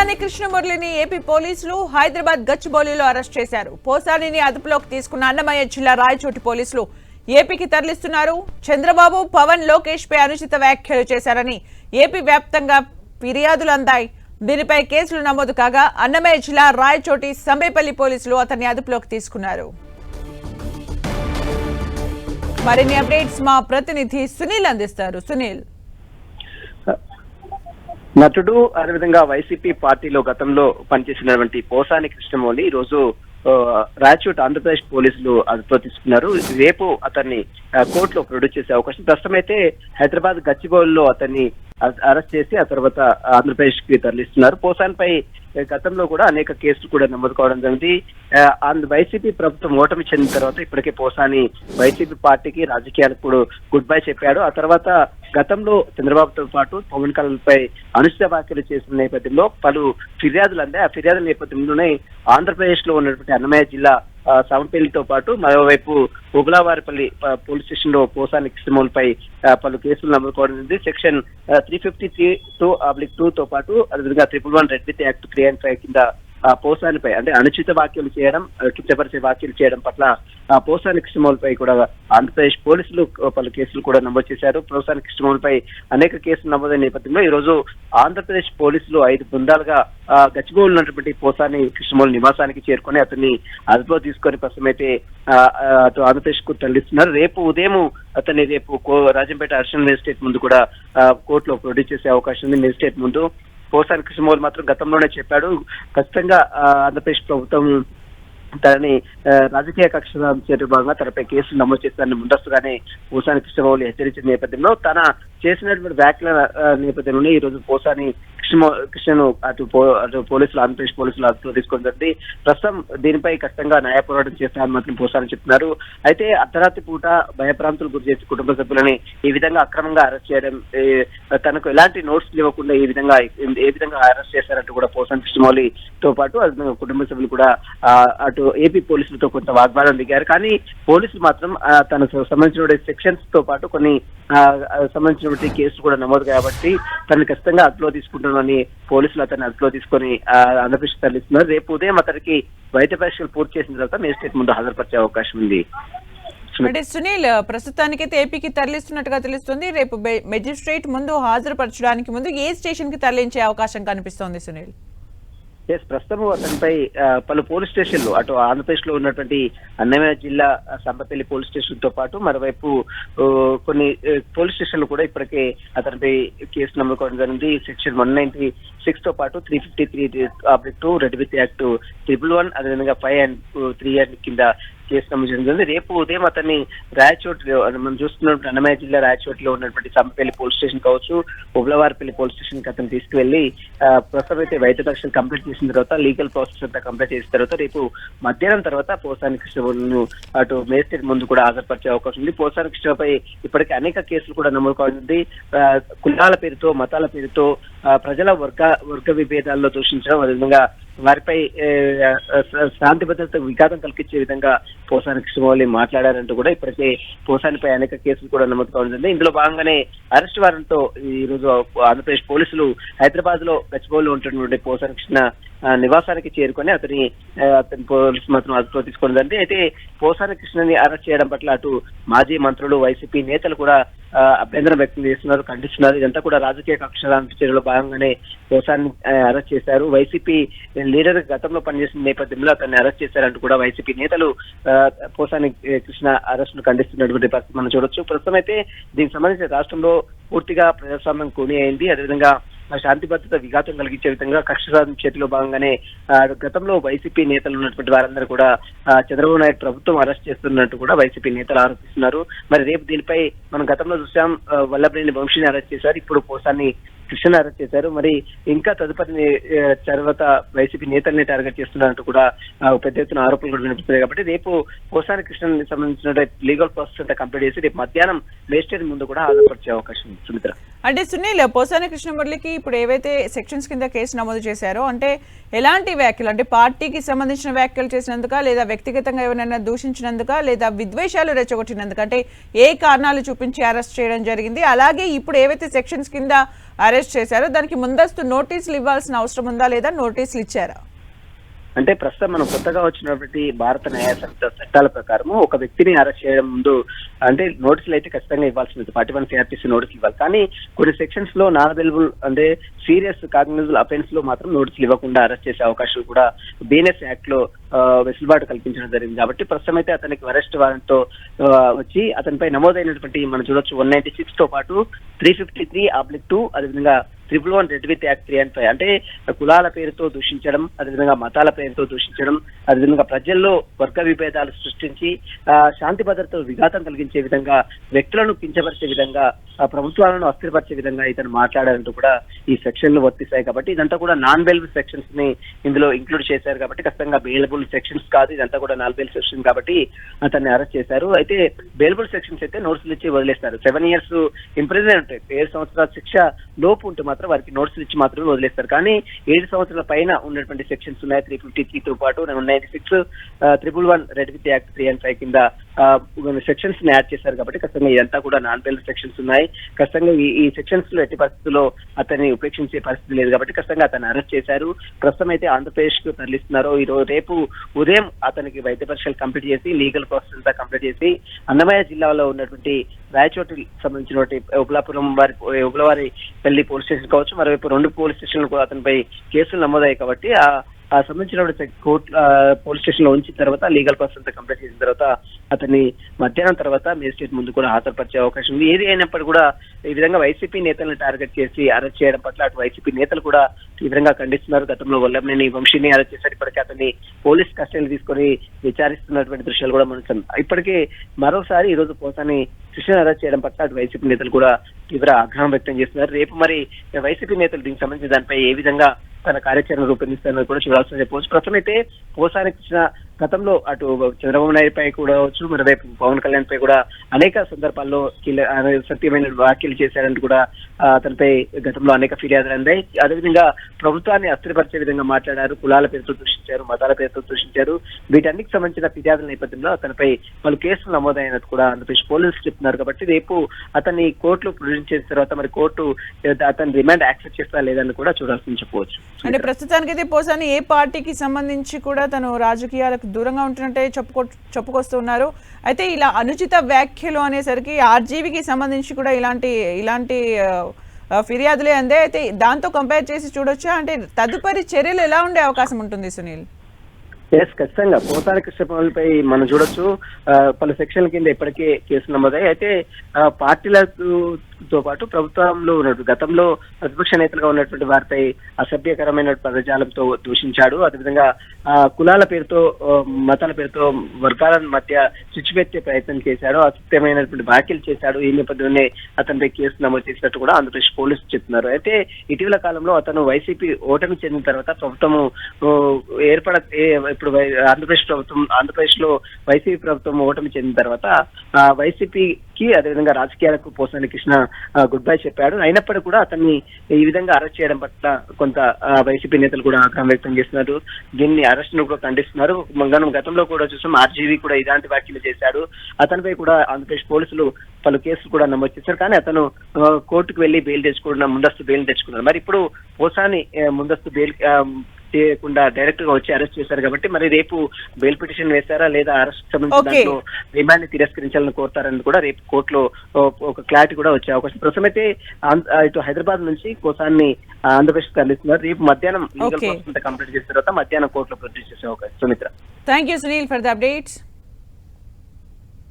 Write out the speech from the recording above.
Posani కృష్ణమురళిని AP పోలీసులు Hyderabad గచ్చిబౌలిలో arrest చేశారు. పోసానిని అదుపులోకి తీసుకున్న అన్నమయ్య జిల్లా రాయచోటి పోలీసులు ఏపీకి తరలిస్తున్నారు. చంద్రబాబు, పవన్, లోకేష్ పై అనుచిత వ్యాఖ్యలు చేశారని ఏపీ వ్యాప్తంగా ఫిర్యాదులు అందాయి. దీనిపై కేసులు నమోదు కాగా అన్నమయ్య జిల్లా రాయచోటి సంబేపల్లి పోలీసులు అతన్ని అదుపులోకి తీసుకున్నారు. మరిన్ని అప్డేట్స్ మా ప్రతినిధి సునీల్ అందిస్తారు. సునీల్, నటుడు అదేవిధంగా వైసీపీ పార్టీలో గతంలో పనిచేసినటువంటి పోసాని కృష్ణమురళి ఈ రోజు రాయచోటి ఆంధ్రప్రదేశ్ పోలీసులు అదుపులో తీసుకున్నారు. రేపు అతన్ని కోర్టులో ప్రొడ్యూస్ చేసే అవకాశం. ప్రస్తుతం అయితే హైదరాబాద్ గచ్చిబౌలిలో అతన్ని అరెస్ట్ చేసి ఆ తర్వాత ఆంధ్రప్రదేశ్ కి తరలిస్తున్నారు. పోసానిపై గతంలో కూడా అనేక కేసులు కూడా నమోదు కావడం జరిగింది. వైసీపీ ప్రభుత్వం ఓటమి చెందిన తర్వాత ఇప్పటికే పోసాని వైసీపీ పార్టీకి రాజకీయాలకు కూడా గుడ్ బై చెప్పాడు. ఆ తర్వాత గతంలో చంద్రబాబుతో పాటు పవన్ కళ్యాణ్ పై అనుచిత వ్యాఖ్యలు చేసిన నేపథ్యంలో పలు ఫిర్యాదులు అందాయి. ఆ ఫిర్యాదుల నేపథ్యంలోనే ఆంధ్రప్రదేశ్ లో ఉన్నటువంటి అన్నమయ్య జిల్లా సవణపల్లితో పాటు మరోవైపు ఉబలావారిపల్లి పోలీస్ స్టేషన్ లో పోసాని కృష్ణమురళిపై పలు కేసులు నమోదు కావడం జరిగింది. సెక్షన్ 353(2)(2) తో పాటు అదేవిధంగా 111 రెడ్ విత్ యాక్ట్ 3 and 5 కింద పోసానిపై అంటే అనుచిత వ్యాఖ్యలు చేయడం, కించపరిచే వ్యాఖ్యలు చేయడం పట్ల పోసాని కృష్ణమురళిపై కూడా ఆంధ్రప్రదేశ్ పోలీసులు పలు కేసులు కూడా నమోదు చేశారు. పోసాని కృష్ణమురళిపై అనేక కేసులు నమోదైన నేపథ్యంలో ఈ రోజు ఆంధ్రప్రదేశ్ పోలీసులు 5 బృందాలుగా గచ్చిబౌలి ఉన్నటువంటి పోసాని కృష్ణమురళి నివాసానికి చేరుకొని అతన్ని అదుపులో తీసుకొని ప్రస్తుతం అయితే అటు ఆంధ్రప్రదేశ్ కు తరలిస్తున్నారు. రేపు ఉదయం అతన్ని రాజంపేట అడిషనల్ మేజిస్ట్రేట్ ముందు కూడా కోర్టులో ప్రొడ్యూస్ చేసే అవకాశం ఉంది. మేజిస్ట్రేట్ ముందు పోసాని కృష్ణమురళి మాత్రం గతంలోనే చెప్పాడు, ఖచ్చితంగా ఆంధ్రప్రదేశ్ ప్రభుత్వం తనని రాజకీయ కక్ష సాధించే భాగంగా తనపై కేసులు నమోదు చేస్తారని ముందస్తుగానే పోసాని కృష్ణమురళి హెచ్చరించిన నేపథ్యంలో తన చేసినటువంటి వ్యాఖ్యల నేపథ్యంలోనే ఈ రోజు పోసాని కృష్ణను అటు పోలీసులు ఆంధ్రప్రదేశ్ పోలీసులు అదుపులో తీసుకొని జరిగింది. ప్రస్తుతం దీనిపై ఖచ్చితంగా న్యాయ పోరాటం చేస్తారని మాత్రం పోసాని చెప్తున్నారు. అయితే అర్ధరాత్రి పూట భయప్రాంతులు గురి చేసి కుటుంబ సభ్యులని ఈ విధంగా అక్రమంగా అరెస్ట్ చేయడం, తనకు ఎలాంటి నోట్స్ ఇవ్వకుండా ఏ విధంగా అరెస్ట్ చేశారంటూ కూడా పోసాని కృష్ణమురళితో పాటు కుటుంబ సభ్యులు కూడా అటు ఏపీ పోలీసులతో కొంత వాగ్వాదం దిగారు. కానీ పోలీసులు మాత్రం తనకు సంబంధించిన సెక్షన్స్ తో పాటు కొన్ని సంబంధించినటువంటి కేసులు కూడా నమోదు కాబట్టి తనని ఖచ్చితంగా అదుపులో తీసుకుంటున్నామని పోలీసులు అతన్ని అదుపులో తీసుకొని ఆంధ్రప్రదేశ్ తరలిస్తున్నారు. రేపు ఉదయం అతనికి వైద్య పరీక్షలు పూర్తి చేసిన తర్వాత మేజిస్ట్రేట్ ముందు హాజరుపరిచే అవకాశం ఉంది. సునీల్, ప్రస్తుతానికైతే ఏపీకి తరలిస్తున్నట్టుగా తెలుస్తుంది. రేపు మెజిస్ట్రేట్ ముందు హాజరుపరచడానికి ముందు ఏ స్టేషన్ కి తరలించే అవకాశం కనిపిస్తోంది సునీల్? ప్రస్తుతం అతనిపై పలు పోలీస్ స్టేషన్లు అటు ఆంధ్రప్రదేశ్ లో ఉన్నటువంటి అన్నమయ్య జిల్లా సంబపల్లి పోలీస్ స్టేషన్ తో పాటు మరోవైపు కొన్ని పోలీస్ స్టేషన్లు కూడా ఇప్పటికే అతనిపై కేసు నమోదు కావడం జరిగింది. సెక్షన్ 196 తో పాటు 353(2) రెడ్ విత్ యాక్ట్ 111 అదేవిధంగా 5 and 3 కింద కేసు నమోదు జరిగింది. రేపు ఉదయం అతన్ని రాయచోటిలో మనం చూస్తున్నటువంటి అన్నమయ్య జిల్లా రాయచోటిలో ఉన్నటువంటి సంబపల్లి పోలీస్ స్టేషన్ కావచ్చు, ఉబలవారిపల్లి పోలీస్ స్టేషన్ కి అతను తీసుకువెళ్లి ప్రస్తుతం అయితే వైద్య పరీక్షలు కంప్లీట్ చేసిన తర్వాత లీగల్ ప్రాసెస్ అంతా కంప్లీట్ చేసిన తర్వాత రేపు మధ్యాహ్నం తర్వాత పోసాని కృష్ణను అటు మేజిస్ట్రేట్ ముందు కూడా హాజరుపరిచే అవకాశం ఉంది. పోసాని కృష్ణపై ఇప్పటికే అనేక కేసులు కూడా నమోదు కానుంది. కులాల పేరుతో, మతాల పేరుతో ప్రజల వర్గ విభేదాల్లో దూషించడం, అదేవిధంగా వారిపై శాంతి భద్రత విఘాతం కల్పించే విధంగా పోసాని కృష్ణమురళి మాట్లాడారంటూ కూడా ఇప్పటికే పోసానిపై అనేక కేసులు కూడా నమోదు కావడం. ఇందులో భాగంగానే అరెస్ట్ వారెంట్తో ఈ రోజు ఆంధ్రప్రదేశ్ పోలీసులు హైదరాబాద్ లో గచ్చిబౌలిలో ఉంటున్నటువంటి పోసాని కృష్ణ నివాసానికి చేరుకొని అతని పోలీసు మాత్రం అదుపులో తీసుకోవడం. అయితే పోసాని కృష్ణని అరెస్ట్ చేయడం పట్ల అటు మాజీ మంత్రులు, వైసీపీ నేతలు కూడా అభ్యంతరం వ్యక్తం చేస్తున్నారు, ఖండిస్తున్నారు. ఇదంతా కూడా రాజకీయ కక్ష సాధింపు చర్యలో భాగంగానే పోసాన్ని అరెస్ట్ చేశారు. వైసీపీ లీడర్ గతంలో పనిచేసిన నేపథ్యంలో అతన్ని అరెస్ట్ చేశారంటూ కూడా వైసీపీ నేతలు పోసాని కృష్ణ అరెస్ట్ ను ఖండిస్తున్నటువంటి పరిస్థితి మనం చూడొచ్చు. ప్రస్తుతం అయితే దీనికి సంబంధించిన రాష్ట్రంలో పూర్తిగా ప్రజాస్వామ్యం కూని అయింది. అదేవిధంగా శాంతి భద్రత విఘాతం కలిగించే విధంగా కక్ష సాధింపు చర్యలో భాగంగానే గతంలో వైసీపీ నేతలు ఉన్నటువంటి వారందరూ కూడా చంద్రబాబు నాయుడు ప్రభుత్వం అరెస్ట్ చేస్తున్నట్టు కూడా వైసీపీ నేతలు ఆరోపిస్తున్నారు. మరి రేపు దీనిపై మనం గతంలో చూసాం, వల్లభనేని వంశీని అరెస్ట్ చేశారు, ఇప్పుడు పోసాని కృష్ణ అరెస్ట్ చేశారు. మరి ఇంకా తదుపరి తర్వాత వైసీపీ నేతల్ని టార్గెట్ చేస్తున్నారంటూ కూడా పెద్ద ఎత్తున ఆరోపణలు కూడా వినిపిస్తున్నాయి. కాబట్టి రేపు పోసాని కృష్ణకి సంబంధించిన లీగల్ ప్రాసెస్ అంతా కంప్లీట్ చేసి రేపు మధ్యాహ్నం మేజిస్ట్రేట్ ముందు కూడా హాజరుపరిచే అవకాశం ఉంది. సుమిత్ర, అంటే సునీల్, పోసాని కృష్ణమురళికి ఇప్పుడు ఏవైతే సెక్షన్స్ కింద కేసు నమోదు చేశారో అంటే ఎలాంటి వ్యాఖ్యలు, అంటే పార్టీకి సంబంధించిన వ్యాఖ్యలు చేసినందుక, లేదా వ్యక్తిగతంగా ఎవరైనా దూషించినందుక, లేదా విద్వేషాలు రెచ్చగొట్టినందుక, అంటే ఏ కారణాలు చూపించి అరెస్ట్ చేయడం జరిగింది? అలాగే ఇప్పుడు ఏవైతే సెక్షన్స్ కింద అరెస్ట్ చేశారు. దానికి ముందస్తు నోటీసులు ఇవ్వాల్సిన అవసరం ఉందా లేదా, నోటీసులు ఇచ్చారా? అంటే ప్రస్తుతం మనం కొత్తగా వచ్చినటువంటి భారత న్యాయ సంహిత చట్టాల ప్రకారం ఒక వ్యక్తిని అరెస్ట్ చేయడం ముందు అంటే నోటీసులు అయితే ఖచ్చితంగా ఇవ్వాల్సింది, 41 CRPC నోటీసులు ఇవ్వాలి. కానీ కొన్ని సెక్షన్స్ లో నాన్ అవైలబుల్ అంటే సీరియస్ కాగ్నిజబుల్ అఫెన్స్ లో మాత్రం నోటీసులు ఇవ్వకుండా అరెస్ట్ చేసే అవకాశాలు కూడా BNS యాక్ట్ లో వెసులుబాటు కల్పించడం జరిగింది. కాబట్టి ప్రస్తుతం అయితే అతనికి అరెస్ట్ వారెంట్ తో వచ్చి అతనిపై నమోదైనటువంటి మనం చూడొచ్చు 196 తో పాటు 353/2 అదేవిధంగా 111 రెడ్ విత్ యాక్ట్ 3 and 5 అంటే కులాల పేరుతో దూషించడం, అదేవిధంగా మతాల పేరుతో దూషించడం, అదేవిధంగా ప్రజల్లో వర్గ విభేదాలు సృష్టించి శాంతి భద్రతలు విఘాతం కలిగించే విధంగా, వ్యక్తులను కించపరిచే విధంగా, ప్రభుత్వాలను అస్థిరపరిచే విధంగా ఇతను మాట్లాడారంటూ కూడా ఈ సెక్షన్లు వర్తిస్తాయి. కాబట్టి ఇదంతా కూడా నాన్ బెయిలబుల్ సెక్షన్స్ ని ఇందులో ఇంక్లూడ్ చేశారు. కాబట్టి ఖచ్చితంగా బెయిలబుల్ సెక్షన్స్ కాదు, ఇదంతా కూడా నాన్ బెయిల్ సెక్షన్ కాబట్టి అతన్ని అరెస్ట్ చేశారు. అయితే బెయిలబుల్ సెక్షన్స్ అయితే నోటీసులు ఇచ్చి వదిలేస్తారు. 7 years ఇంప్రిజన్ ఉంటాయి, 7 సంవత్సరాల శిక్ష లోపు ఉంటే మాత్రం వారికి నోటీసులు ఇచ్చి మాత్రమే వదిలేస్తారు. కానీ 7 సంవత్సరాల పైన ఉన్నటువంటి సెక్షన్స్ ఉన్నాయి. 353 తో పాటు 196, 111 రెడ్ విత్ యాక్ట్ 3 and 5 కింద సెక్షన్స్ ని యాడ్ చేశారు. కాబట్టి ఖచ్చితంగా ఇదంతా కూడా నాన్ బెయిల్ సెక్షన్స్ ఉన్నాయి. ఖచ్చితంగా ఈ సెక్షన్స్ లో ఎట్టి పరిస్థితుల్లో అతన్ని ఉపేక్షించే పరిస్థితి లేదు. కాబట్టి ఖచ్చితంగా అతన్ని అరెస్ట్ చేశారు. ప్రస్తుతం అయితే ఆంధ్రప్రదేశ్ కు తరలిస్తున్నారు. రేపు ఉదయం అతనికి వైద్య పరీక్షలు కంప్లీట్ చేసి లీగల్ ప్రాసెస్ అంతా కంప్లీట్ చేసి అన్నమయ్య జిల్లాలో ఉన్నటువంటి రాయచోటి సంబంధించినటువంటి ఉబ్లవారి పెళ్లి పోలీస్ స్టేషన్ కావచ్చు, మరోవైపు 2 పోలీస్ స్టేషన్లు కూడా అతనిపై కేసులు నమోదయ్యాయి. కాబట్టి ఆ సంబంధించిన కోర్టు పోలీస్ స్టేషన్ లో ఉంచిన తర్వాత లీగల్ ప్రాసెస్ అంతా కంప్లీట్ చేసిన తర్వాత అతన్ని మధ్యాహ్నం తర్వాత మేజిస్ట్రేట్ ముందు కూడా హాజరుపరిచే అవకాశం ఉంది. ఏది అయినప్పటికీ కూడా ఈ విధంగా వైసీపీ నేతలను టార్గెట్ చేసి అరెస్ట్ చేయడం పట్ల అటు వైసీపీ నేతలు కూడా తీవ్రంగా ఖండిస్తున్నారు. గతంలో వల్లభనేని వంశీని అరెస్ట్ చేశారు. ఇప్పటికే అతన్ని పోలీస్ కస్టడీలు తీసుకొని విచారిస్తున్నటువంటి దృశ్యాలు కూడా మనం ఇప్పటికే మరోసారి ఈ రోజు పోసాని కృష్ణ అరెస్ట్ చేయడం పట్ల అటు వైసీపీ నేతలు కూడా తీవ్ర ఆగ్రహం వ్యక్తం చేస్తున్నారు. రేపు మరి వైసీపీ నేతలు దీనికి సంబంధించి దానిపై ఏ విధంగా తన కార్యాచరణ రూపొందిస్తారని కూడా చూడాల్సిన చెప్పవచ్చు. ప్రస్తుతం అయితే పోసాని కృష్ణ గతంలో అటు చంద్రబాబు నాయుడు పై కూడా వచ్చు, మరోవైపు పవన్ కళ్యాణ్ పై కూడా అనేక సందర్భాల్లో సత్యమైన వ్యాఖ్యలు చేశారంటూ కూడా అతనిపై గతంలో అనేక ఫిర్యాదులు అందాయి. అదేవిధంగా ప్రభుత్వాన్ని అస్థిరపరిచే విధంగా మాట్లాడారు, కులాల పేరుతో దూషించారు, మతాల పేరుతో దూషించారు. వీటన్నిటికి సంబంధించిన ఫిర్యాదుల నేపథ్యంలో అతనిపై పలు కేసులు నమోదైనట్టు కూడా ఆంధ్రప్రదేశ్ పోలీసులు చెప్తున్నారు. కాబట్టి రేపు అతన్ని కోర్టులో ప్రొడ్యూస్ చేసిన తర్వాత మరి కోర్టు అతని రిమాండ్ యాక్సెప్ట్ చేస్తా లేదని కూడా చూడాల్సి చెప్పవచ్చు. అంటే ప్రస్తుతానికైతే పోసాని ఏ పార్టీకి సంబంధించి కూడా తను రాజకీయాలకు దూరంగా ఉంటున్నట్టే చెప్పుకొస్తున్నారు. అయితే ఇలా అనుచిత వ్యాఖ్యలు అనేసరికి ఆర్జీవీకి సంబంధించి కూడా ఇలాంటి ఫిర్యాదులే అందే. అయితే దాంతో కంపేర్ చేసి చూడొచ్చా? అంటే తదుపరి చర్యలు ఎలా ఉండే అవకాశం ఉంటుంది సునీల్? ఖచ్చితంగా పోసాని కృష్ణపై మనం చూడొచ్చు పలు సెక్షన్ల కింద ఇప్పటికే కేసులు నమోదాయి. అయితే పార్టీలతో పాటు ప్రభుత్వంలో ఉన్నటువంటి గతంలో ప్రతిపక్ష నేతలుగా ఉన్నటువంటి వారిపై అసభ్యకరమైన పదజాలంతో దూషించాడు. అదేవిధంగా కులాల పేరుతో మతాల పేరుతో వర్గాల మధ్య చిచ్చుపెట్టే ప్రయత్నం చేశాడు, అసత్యమైనటువంటి వ్యాఖ్యలు చేశాడు. ఈ నేపథ్యంలోనే అతనిపై కేసు నమోదు చేసినట్టు కూడా ఆంధ్రప్రదేశ్ పోలీసులు చెప్తున్నారు. అయితే ఇటీవల కాలంలో అతను వైసీపీ ఓటమి చెందిన తర్వాత ప్రభుత్వము ఇప్పుడు ఆంధ్రప్రదేశ్ లో వైసీపీ ప్రభుత్వం ఓటమి చెందిన తర్వాత వైసీపీకి అదేవిధంగా రాజకీయాలకు పోసాని కృష్ణ గుడ్ బై చెప్పాడు. అయినప్పటికీ కూడా అతన్ని ఈ విధంగా అరెస్ట్ చేయడం పట్ల కొంత వైసీపీ నేతలు కూడా ఆగ్రహం వ్యక్తం చేస్తున్నారు. దీన్ని అరెస్ట్ ను కూడా ఖండిస్తున్నారు. మనం గతంలో కూడా చూసాం, ఆర్జీవీ కూడా ఇలాంటి వ్యాఖ్యలు చేశాడు. అతనిపై కూడా ఆంధ్రప్రదేశ్ పోలీసులు పలు కేసులు కూడా నమోదు చేశారు. కానీ అతను కోర్టుకు వెళ్లి ముందస్తు బెయిల్ తెచ్చుకున్నారు. మరి ఇప్పుడు పోసాని ముందస్తు బెయిల్ చేయకుండా డైరెక్ట్ గా వచ్చి అరెస్ట్ చేశారు. కాబట్టి మరి రేపు బెయిల్ పిటిషన్ వేస్తారా లేదా అరెస్ట్ సంబంధించిన రిమాండ్ తిరస్కరించాలని కోరుతారని కూడా రేపు కోర్టులో ఒక క్లారిటీ కూడా వచ్చే అవకాశం. ప్రస్తుతం అయితే ఇటు హైదరాబాద్ నుంచి కోసాన్ని ఆంధ్రప్రదేశ్ తరలిస్తున్నారు. రేపు మధ్యాహ్నం లీగల్ ప్రాసెస్ కంప్లీట్ చేసిన తర్వాత మధ్యాహ్నం కోర్టులో ప్రొడ్యూస్ చేసే అవకాశం. Sumitra, thank you Sunil for the updates.